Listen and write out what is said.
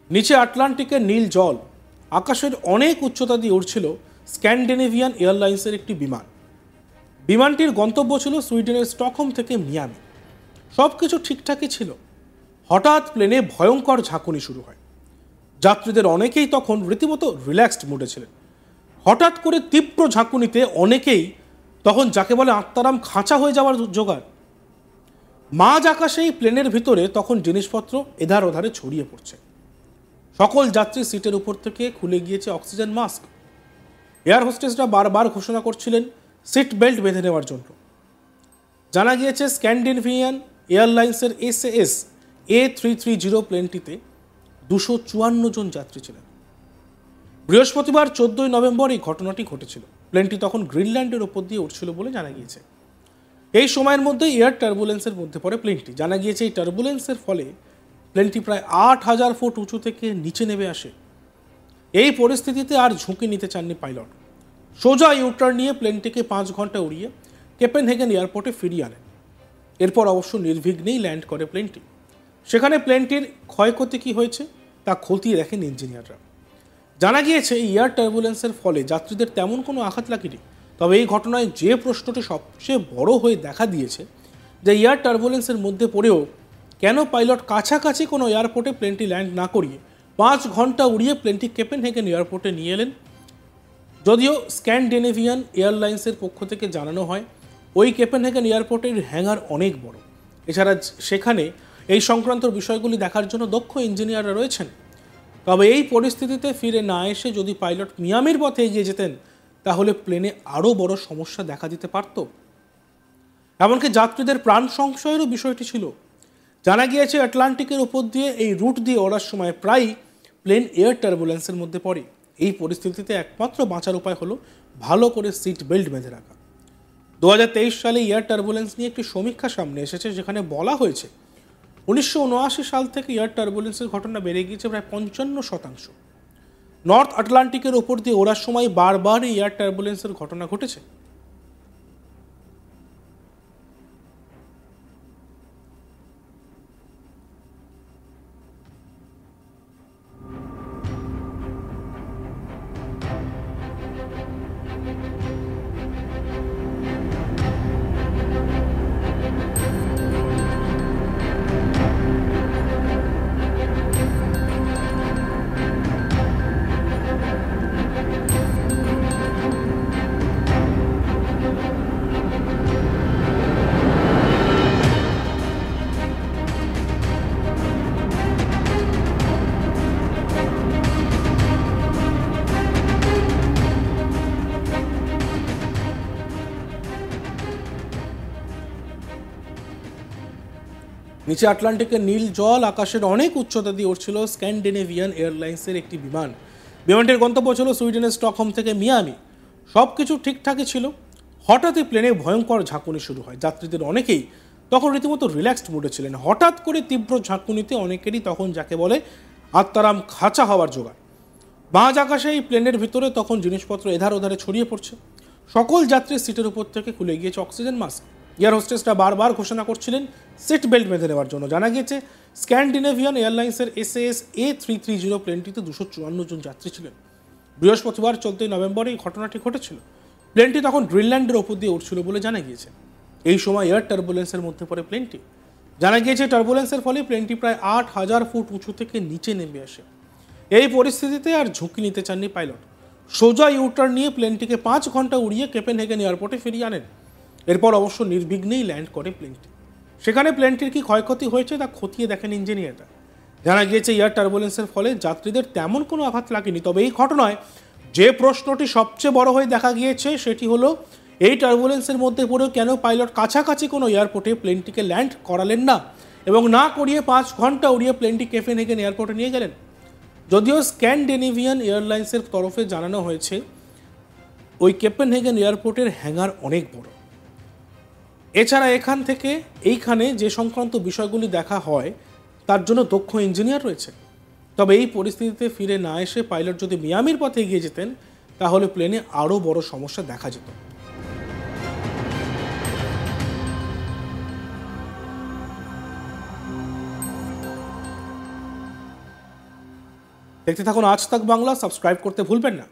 নিচে আটলান্টিকের নীল জল, আকাশের অনেক উচ্চতা দিয়ে উড়ছিল স্ক্যান্ডিনেভিয়ান এয়ারলাইন্সের একটি বিমান। বিমানটির গন্তব্য ছিল সুইডেনের স্টকহোম থেকে মিয়ামি। সব কিছু ঠিকঠাকই ছিল। হঠাৎ প্লেনে ভয়ঙ্কর ঝাঁকুনি শুরু হয়। যাত্রীদের অনেকেই তখন রীতিমতো রিল্যাক্সড মুডে ছিলেন। হঠাৎ করে তীব্র ঝাঁকুনিতে অনেকেই তখন যাকে বলে আত্মারাম খাঁচা হয়ে যাওয়ার জোগাড়। মাঝ আকাশেই প্লেনের ভিতরে তখন জিনিসপত্র এধার ওধারে ছড়িয়ে পড়ছে। সকল যাত্রী সিটের উপর থেকে খুলে গিয়েছে অক্সিজেন মাস্ক। এয়ার হোস্টেসরা বারবার ঘোষণা করছিলেন সিট বেল্ট বেঁধে নেওয়ার জন্য। জানা গিয়েছে স্ক্যান্ডিনেভিয়ান এয়ারলাইন্সের SAS A330 প্লেনটিতে 254 জন যাত্রী ছিলেন। বৃহস্পতিবার 14 নভেম্বর এই ঘটনাটি ঘটেছিল। প্লেনটি তখন গ্রিনল্যান্ডের ওপর দিয়ে উঠছিল বলে জানা গিয়েছে। এই সময়ের মধ্যে এয়ার টার্বুলেন্সের মধ্যে পড়ে প্লেনটি। জানা গিয়েছে এই টার্বুলেন্সের ফলে প্লেনটি প্রায় 8000 ফুট উঁচু থেকে নিচে নেমে আসে। এই পরিস্থিতিতে আর ঝুঁকি নিতে চাননি পাইলট। সোজা ইউটার্ন নিয়ে প্লেনটিকে 5 ঘন্টা উড়িয়ে কোপেনহেগেন এয়ারপোর্টে ফিরিয়ে আনেন। এরপর অবশ্য নির্বিঘ্নেই ল্যান্ড করে প্লেনটি। সেখানে প্লেনটির ক্ষয়ক্ষতি কী হয়েছে তা খতিয়ে দেখেন ইঞ্জিনিয়াররা। জানা গিয়েছে এয়ার টার্বুলেন্সের ফলে যাত্রীদের তেমন কোনো আঘাত লাগেনি। তবে এই ঘটনায় যে প্রশ্নটি সবচেয়ে বড় হয়ে দেখা দিয়েছে যে এয়ার টার্বুলেন্সের মধ্যে পড়েও কেন পাইলট কাছাকাছি কোনো এয়ারপোর্টে প্লেনটি ল্যান্ড না করিয়ে 5 ঘন্টা উড়িয়ে প্লেনটি কোপেনহেগেন এয়ারপোর্টে নিয়ে এলেন। যদিও স্ক্যান্ডিনেভিয়ান এয়ারলাইন্সের পক্ষ থেকে জানানো হয় ওই কোপেনহেগেন এয়ারপোর্টের হ্যাঙ্গার অনেক বড়। এছাড়া সেখানে এই সংক্রান্ত বিষয়গুলি দেখার জন্য দক্ষ ইঞ্জিনিয়াররা রয়েছেন। তবে এই পরিস্থিতিতে ফিরে না এসে যদি পাইলট মিয়ামির পথে এগিয়ে যেতেন তাহলে প্লেনে আরও বড় সমস্যা দেখা দিতে পারত। এমনকি যাত্রীদের প্রাণ সংশয়েরও বিষয়টি ছিল। জানা গিয়েছে আটলান্টিকের উপর দিয়ে এই রুট দিয়ে ওড়ার সময় প্রায়ই প্লেন এয়ার টার্বুলেন্সের মধ্যে পড়ে। এই পরিস্থিতিতে একমাত্র বাঁচার উপায় হলো ভালো করে সিট বেল্ট বেঁধে রাখা। 2023 সালে এয়ার টার্বুলেন্স নিয়ে একটি সমীক্ষা সামনে এসেছে, যেখানে বলা হয়েছে 1979 সাল থেকে এয়ার টার্বুলেন্সের ঘটনা বেড়ে গিয়েছে প্রায় 55%। নর্থ আটলান্টিকের ওপর দিয়ে ওড়ার সময় বারবার এয়ার টার্বুলেন্সের ঘটনা ঘটেছে। নিচে আটলান্টিকের নীল জল, আকাশের অনেক উচ্চতা দিয়ে উঠছিল স্ক্যান্ডিনেভিয়ান এয়ারলাইন্সের একটি বিমান। বিমানটির গন্তব্য ছিল সুইডেনের স্টকহোম থেকে মিয়ামি। সব কিছু ঠিকঠাকই ছিল। হঠাৎই প্লেনে ভয়ঙ্কর ঝাঁকুনি শুরু হয়। যাত্রীদের অনেকেই তখন রীতিমতো রিল্যাক্সড মুডে ছিলেন। হঠাৎ করে তীব্র ঝাঁকুনিতে অনেকেরই তখন যাকে বলে আত্মারাম খাঁচা হওয়ার জোগাড়। মাঝ আকাশে এই প্লেনের ভিতরে তখন জিনিসপত্র এধার ওধারে ছড়িয়ে পড়ছে। সকল যাত্রীর সিটের উপর থেকে খুলে গিয়েছে অক্সিজেন মাস্ক। এয়ার হোস্টেসরা বারবার ঘোষণা করছিলেন সিট বেল্ট বেঁধে নেওয়ার জন্য। জানা গিয়েছে স্ক্যান্ডিনেভিয়ান এয়ারলাইন্সের SAS A330 প্লেনটিতে 254 জন যাত্রী ছিলেন। বৃহস্পতিবার 14 নভেম্বর এই ঘটনাটি ঘটেছিল। প্লেনটি তখন গ্রিনল্যান্ডের ওপর দিয়ে উঠছিল বলে জানা গিয়েছে। এই সময় এয়ার টার্বুলেন্সের মধ্যে পড়ে প্লেনটি। জানা গিয়েছে টার্বুলেন্সের ফলে প্লেনটি প্রায় 8000 ফুট উঁচু থেকে নিচে নেমে আসে। এই পরিস্থিতিতে আর ঝুঁকি নিতে চাননি পাইলট। সোজা ইউটার্ন নিয়ে প্লেনটিকে 5 ঘন্টা উড়িয়ে কোপেনহেগেন এয়ারপোর্টে ফিরিয়ে আনেন। এরপর অবশ্য নির্বিঘ্নেই ল্যান্ড করে প্লেনটি। সেখানে প্লেনটির কি ক্ষয়ক্ষতি হয়েছে তা খতিয়ে দেখেন ইঞ্জিনিয়াররা। জানা গিয়েছে এয়ার টার্বুলেন্সের ফলে যাত্রীদের তেমন কোনো আঘাত লাগেনি। তবে এই ঘটনায় যে প্রশ্নটি সবচেয়ে বড় হয়ে দেখা গিয়েছে সেটি হলো এই টার্বুলেন্সের মধ্যে পড়েও কেন পাইলট কাছাকাছি কোনো এয়ারপোর্টে প্লেনটিকে ল্যান্ড করালেন না এবং না করিয়ে 5 ঘন্টা উড়িয়ে প্লেনটি কোপেনহেগেন এয়ারপোর্টে নিয়ে গেলেন। যদিও স্ক্যান্ডিনেভিয়ান এয়ারলাইন্সের তরফে জানানো হয়েছে ওই কোপেনহেগেন এয়ারপোর্টের হ্যাঙ্গার অনেক বড়। এছাড়া এখান থেকে এইখানে যে সংক্রান্ত বিষয়গুলি দেখা হয় তার জন্য দক্ষ ইঞ্জিনিয়ার রয়েছে। তবে এই পরিস্থিতিতে ফিরে না এসে পাইলট যদি মিয়ামির পথে এগিয়ে যেতেন তাহলে প্লেনে আরও বড় সমস্যা দেখা যেত। দেখতে থাকুন আজ তাক বাংলা, সাবস্ক্রাইব করতে ভুলবেন না।